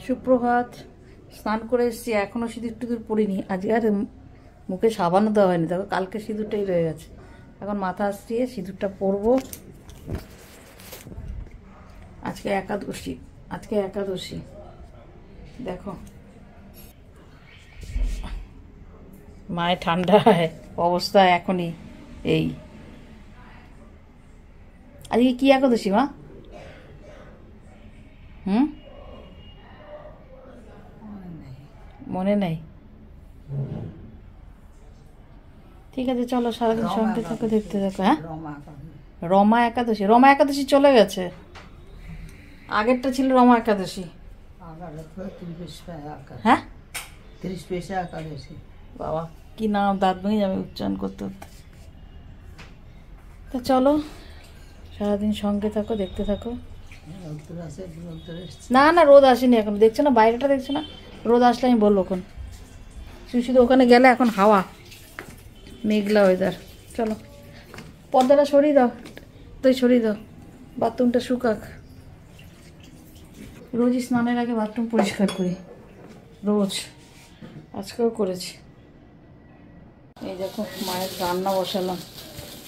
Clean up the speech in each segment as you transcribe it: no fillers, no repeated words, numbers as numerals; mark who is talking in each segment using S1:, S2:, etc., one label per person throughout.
S1: সুপ্রভাত। স্নান করে এসেছি, এখনও সিঁদুর টিঁদুর পরিনি। আজকে আর মুখে সাবানও দেওয়া হয়নি, দেখো কালকে সিঁদুরটাই রয়ে গেছে। এখন মাথা আসছিয়ে সিঁদুরটা পরবো। আজকে একাদশী দেখো। মায়ের ঠান্ডা অবস্থা এখনই। এই আজকে কি একাদশী মা? মনে নেই। ঠিক আছে চলো, সারাদিন সঙ্গে থাকো, দেখতে থাকো। হ্যাঁ, রমা একাদশী। রমা একাদশী চলে গেছে, আগেরটা ছিল রমা একাদশী। হ্যাঁ,
S2: 30 একাদশী।
S1: বাবা কি নাম, দাঁত ভেঙে যাবে উচ্চারণ করতে করতে। তা চলো, সারাদিন সঙ্গে থাকো, দেখতে থাকো। না না, রোদ আসেনি এখন, দেখছো না বাইরেটা, দেখছো না? রোদ আসলে আমি বলবো। এখন শুধু ওখানে গেলে এখন হাওয়া, মেঘলা ওয়েদার। চলো পর্দাটা সরিয়ে দাও, তাই সরিয়ে দাও, বাথরুমটা শুকাক। রোজই স্নানের আগে বাথরুম পরিষ্কার করি, রোজ। আজকেও করেছি। এই দেখো মায়ের রান্না বসালাম,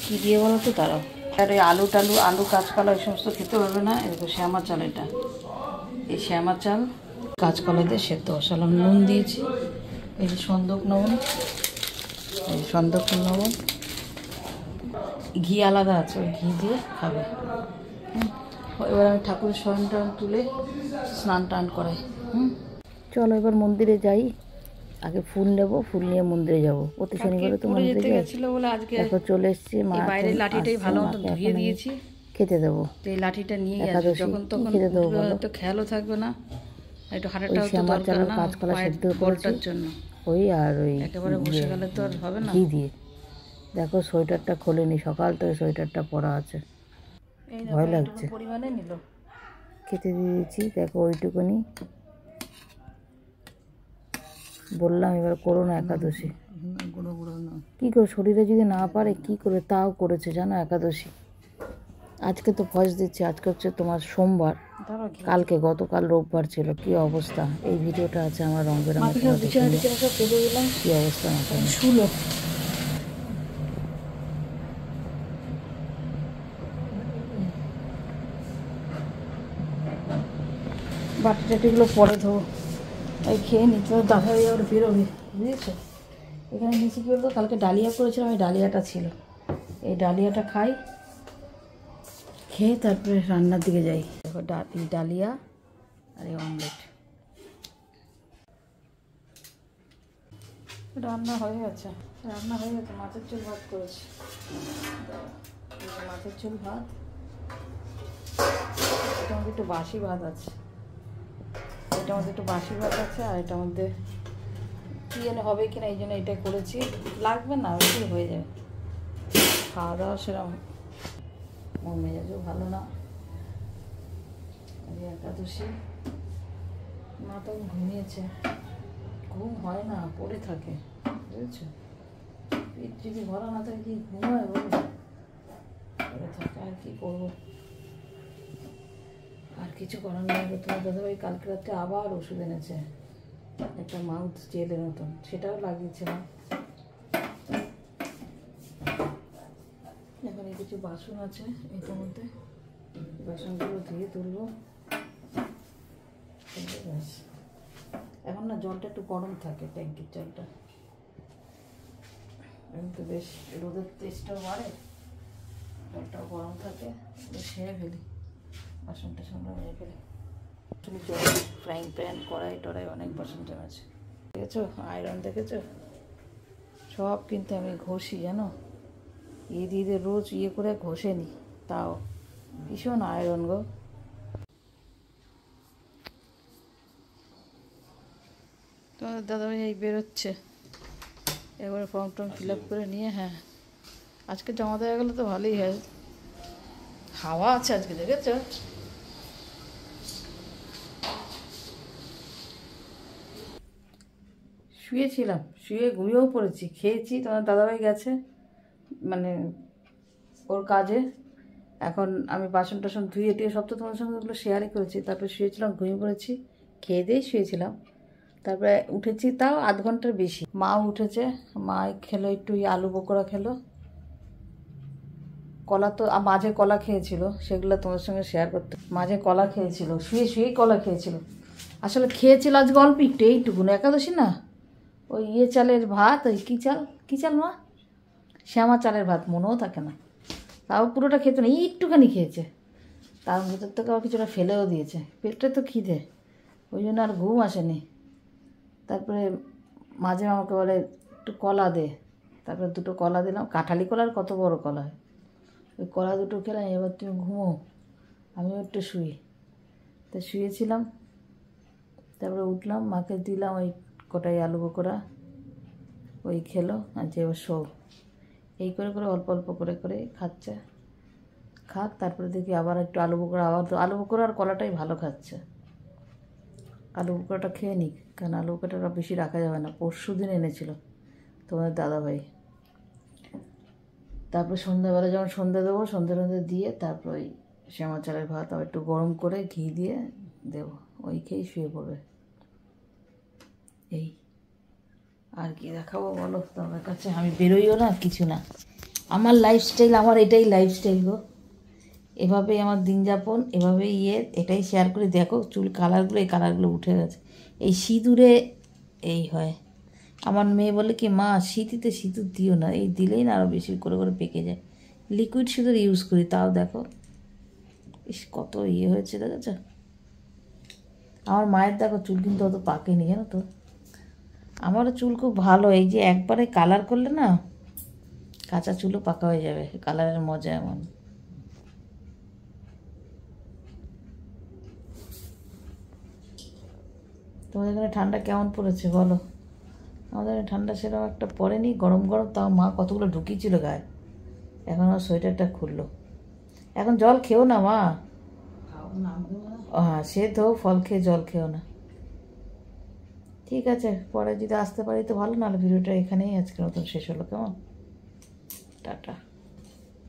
S1: কী দিয়ে বলো তো তারাও। আর ওই আলু কাঁচকলা ওই সমস্ত খেতে পারবে না। এরকম শ্যামা চাল, এটা এই শ্যামা চাল কাঁচকলা দিয়ে সেদ্ধ বসালাম, নুন দিয়েছি। এই যে সন্দক লবণ, ঘি আলাদা আছে, ওই ঘি দিয়ে খাবে। এবার আমি ঠাকুরের শয়ন টয়ন তুলে স্নান টান করাই। চলো এবার মন্দিরে যাই। আগে ফুল নেবো, ফুল নিয়ে মন্দিরে যাবো। প্রতি শনিবারে তো মন্দিরে গেছিলো বলে আজকে দেখো চলে এসছি। মা বাইরের লাঠিটাই ভালো মতো ধুয়ে দিয়েছি, খেতে দেবো। এই লাঠিটা নিয়ে গেছে যখন তখন খেতে দেবো, তো খেয়ালও থাকবে না। একটু হাঁটাটাও তো দরকার না, কাঁচকলা সেদ্ধ করার জন্য। ওই আর ওই একেবারে বসে গেলে তো আর হবে না। ঘি দিয়ে দেখো, সোয়েটারটা খোলেনি, সকাল থেকে সোয়েটারটা পরা আছে, ভয় লাগছে। পরিমাণে নিল, খেতে দিয়েছি দেখো ওইটুকুনি। বললাম এবার করো না একাদশী। কী করে শরীরে যদি না পারে কী করে, তাও করেছে জানো একাদশী। আজকে তো ভয়েস দিচ্ছে, আজকে হচ্ছে তোমার সোমবার, গতকাল রোববার ছিল। কি অবস্থা, এই ভিডিওটা আছে আমার রং বেরঙের। কি অবস্থা মাথা শুলো। বাটি টাটিগুলো পরে ধোবো, এই খেয়ে নিতে হবে। দাদা ভাই আবার বেরোবে, বুঝেছো? এখানে নিচে কি বলতো, কালকে ডালিয়া করেছিলাম, এই ডালিয়াটা ছিল। এই ডালিয়াটা খাই, খেয়ে তারপরে রান্নার দিকে যাই। দেখো এই ডালিয়া আর এই অমলেট। রান্না হয়ে গেছে, মাছের ঝোল ভাত করেছি। মাছের ঝোল ভাত, এটার মধ্যে একটু বাসি ভাত আছে, আর এটার মধ্যে কি যেন হবে কিনা, এই জন্য এটা করেছি। লাগবে না, ওই হয়ে যাবে। খাওয়া দাওয়া সেরকম মন মেজাজও ভালো না, একাদশী। মা তো ঘুমিয়েছে, ঘুম হয় না, পড়ে থাকে, বুঝেছো? পেট যদি ভরা না থাকে কি ঘুম হয় বলো? পড়ে থাকে, আর কি করবো, আর কিছু করার নেই। তোমার দাদাভাই কালকে রাত্রে আবার ওষুধ এনেছে, একটা মাউথ জেলের মতন, সেটাও লাগিয়েছিলাম। এখানে কিছু বাসন আছে, এটার মধ্যে বাসনগুলো ধুয়ে তুলবো। এখন না জলটা একটু গরম থাকে, ট্যাঙ্কির জলটা। এখন তো বেশ রোদের তেজটাও বাড়ে, জলটাও গরম থাকে, সেরে ফেলি বাসন টাসনটা, মেরে ফেলি। জল, ফ্রাইং প্যান, কড়াই টড়াই অনেক বাসন জমেছে। দেখেছো আয়রন, দেখেছো সব কিন্তু আমি ঘষি জানো, দিয়ে রোজ করে ঘষে নিই, তাও ভীষণ আয়রন গো। তোমাদের দাদাভাই এই বেরোচ্ছে, এবারে ফর্ম টর্ম ফিল আপ করে নিয়ে, হ্যাঁ আজকে জমা দেওয়া গেলে তো ভালোই হয়। হাওয়া আছে আজকে, দেখেছ? শুয়েছিলাম, শুয়ে ঘুমিয়েও পড়েছি, খেয়েছি। তোমার দাদাভাই গেছে মানে ওর কাজে। এখন আমি বাসন টাসন ধুয়ে টুয়ে সব তো তোমার সঙ্গে ওগুলো শেয়ারই করেছি। তারপরে শুয়েছিলাম, ঘুমিয়ে পড়েছি, খেয়ে দিয়ে শুয়েছিলাম, তারপরে উঠেছি তাও আধ ঘন্টার বেশি। মাও উঠেছে, মা খেলো একটু আলু পকোড়া খেলো, কলা তো মাঝে কলা খেয়েছিল, সেগুলো তোমার সঙ্গে শেয়ার করতে। মাঝে কলা খেয়েছিল, শুয়ে শুয়েই কলা খেয়েছিল। আসলে খেয়েছিল আজকে অল্প একটু, এইটুকুন একাদশী না, ওই চালের ভাত, ওই কী চাল মা, শ্যামা চালের ভাত, মনেও থাকে না, তাও পুরোটা খেতে না, একটুখানি খেয়েছে। তার ভিতর থেকে আবার কিছুটা ফেলেও দিয়েছে, পেটটা তো খিদে, ওই জন্য আর ঘুম আসেনি। তারপরে মাঝে আমাকে বলে একটু কলা দে, তারপরে দুটো কলা দিলাম, কাঁঠালি কলার কত বড় কলা হয়, ওই কলা দুটো খেলাম। এবার তুমি ঘুমো, আমিও একটু শুই। তো শুয়েছিলাম, তারপরে উঠলাম, মাকে দিলাম ওই কটাই আলু পকোড়া, ওই খেলো, আর যে এবার শো। এই করে করে অল্প অল্প করে করে খাচ্ছে, খাক। তারপরে দেখি আবার একটু আলু পকোড়া, আবার তো আলু পকোড়া আর কলাটাই ভালো খাচ্ছে। আলু পকোড়াটা খেয়ে নিক, কারণ আলু পকোড়াটা বেশি রাখা যাবে না, পরশু দিন এনেছিল তোমাদের দাদাভাই। তারপর সন্ধ্যাবেলা যখন সন্ধ্যে দেবো, সন্ধ্যে দিয়ে তারপর ওই শ্যামা চালের ভাত আবার একটু গরম করে ঘি দিয়ে দেবো, ওই খেয়েই শুয়ে পড়বে। এই আর কি দেখাবো বলো তোমার কাছে, আমি বেরোইও না কিছু না, আমার লাইফস্টাইল, আমার এটাই লাইফস্টাইল গো, এভাবেই আমার দিন যাপন, এভাবেই এটাই শেয়ার করি। দেখো চুল কালারগুলো, এই কালারগুলো উঠে গেছে, এই সিঁদুরে এই হয়। আমার মেয়ে বলে কি, মা শীতিতে সিঁদুর দিও না, এই দিলেই না আরও বেশি করে করে পেকে যায়। লিকুইড সিঁদুর ইউজ করি, তাও দেখো ইস কত হয়েছে, দেখেছ? আমার মায়ের দেখো চুল কিন্তু অত পাকেনি, জানো তো। আমারও চুল খুব ভালো, এই যে একবারে কালার করলে না কাঁচা চুলও পাকা হয়ে যাবে, কালারের মজা এমন। তোমাদের এখানে ঠান্ডা কেমন পড়েছে বলো? আমাদের ঠান্ডা সেরকম একটা পড়েনি, গরম গরম, তাও মা কতগুলো ঢুকিয়েছিল গায়ে, এখন আর সোয়েটারটা খুললো। এখন জল খেও না মা, হ্যাঁ সে তো ফল খেয়ে জল খেও না। ঠিক আছে, পরে যদি আসতে পারি তো ভালো, নাহলে ভিডিওটা এখানেই আজকের মতন শেষ হলো, কেমন? টাটা।